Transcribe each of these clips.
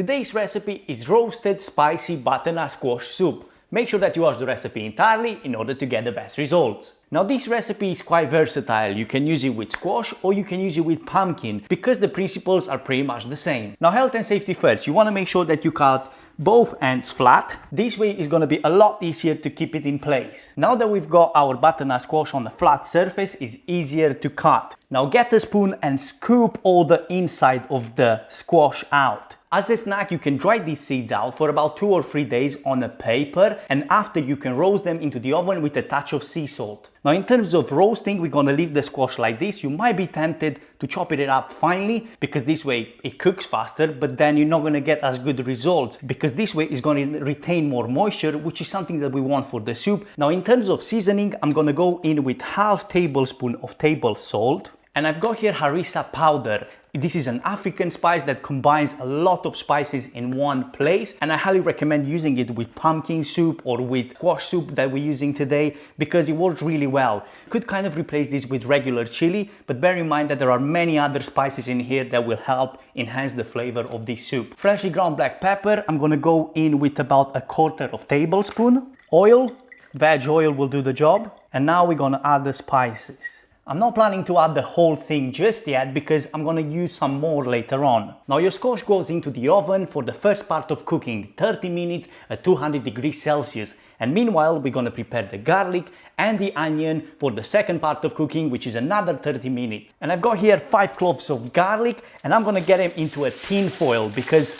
Today's recipe is roasted spicy butternut squash soup. Make sure that you watch the recipe entirely in order to get the best results. Now this recipe is quite versatile. You can use it with squash or you can use it with pumpkin because the principles are pretty much the same. Now health and safety first. You want to make sure that you cut both ends flat. This way it's going to be a lot easier to keep it in place. Now that we've got our butternut squash on the flat surface, it's easier to cut. Now get a spoon and scoop all the inside of the squash out. As a snack, you can dry these seeds out for about 2 or 3 days on a paper, and after you can roast them into the oven with a touch of sea salt. Now in terms of roasting, we're gonna leave the squash like this. You might be tempted to chop it up finely because this way it cooks faster, but then you're not gonna get as good results because this way it's gonna retain more moisture, which is something that we want for the soup. Now in terms of seasoning, I'm gonna go in with half tablespoon of table salt. And I've got here harissa powder. This is an African spice that combines a lot of spices in one place, and I highly recommend using it with pumpkin soup or with squash soup that we're using today because it works really well. You could kind of replace this with regular chili, but bear in mind that there are many other spices in here that will help enhance the flavor of this soup. Freshly ground black pepper, I'm gonna go in with about 1/4 tablespoon. Oil, veg oil will do the job. And now we're gonna add the spices. I'm not planning to add the whole thing just yet because I'm gonna use some more later on. Now your squash goes into the oven for the first part of cooking, 30 minutes at 200 degrees Celsius. And meanwhile, we're gonna prepare the garlic and the onion for the second part of cooking, which is another 30 minutes. And I've got here 5 cloves of garlic, and I'm gonna get them into a tin foil because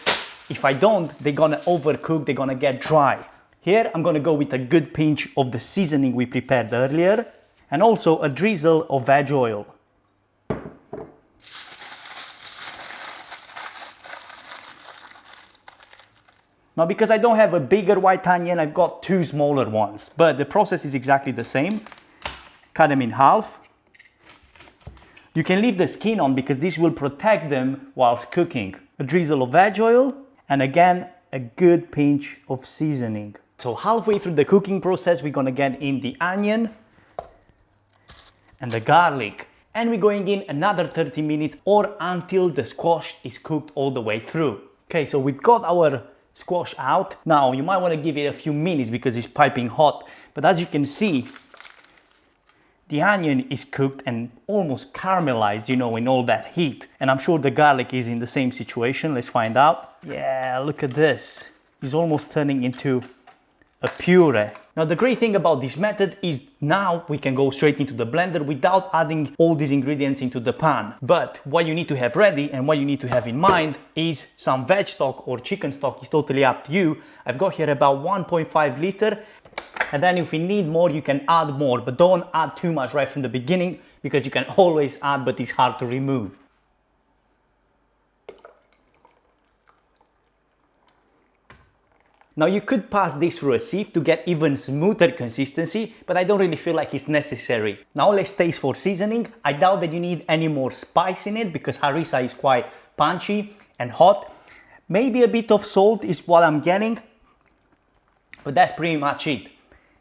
if I don't, they're gonna overcook, they're gonna get dry. Here, I'm gonna go with a good pinch of the seasoning we prepared earlier, and also a drizzle of veg oil. Now because I don't have a bigger white onion, I've got 2 smaller ones, but the process is exactly the same. Cut them in half. You can leave the skin on because this will protect them whilst cooking. A drizzle of veg oil, and again, a good pinch of seasoning. So halfway through the cooking process, we're gonna get in the onion and the garlic, and we're going in another 30 minutes or until the squash is cooked all the way through. Okay, so we've got our squash out. Now you might want to give it a few minutes because it's piping hot, but as you can see, the onion is cooked and almost caramelized, you know, in all that heat. And I'm sure the garlic is in the same situation. Let's find out. Yeah, look at this. It's almost turning into a puree. Now the great thing about this method is now we can go straight into the blender without adding all these ingredients into the pan. But what you need to have ready and what you need to have in mind is some veg stock or chicken stock. It's totally up to you. I've got here about 1.5 liter, and then if you need more you can add more, but don't add too much right from the beginning because you can always add but it's hard to remove. Now you could pass this through a sieve to get even smoother consistency, but I don't really feel like it's necessary. Now let's taste for seasoning. I doubt that you need any more spice in it because harissa is quite punchy and hot. Maybe a bit of salt is what I'm getting, but that's pretty much it.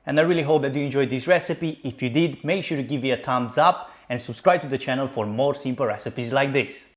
And I really hope that you enjoyed this recipe. If you did, make sure to give it a thumbs up and subscribe to the channel for more simple recipes like this.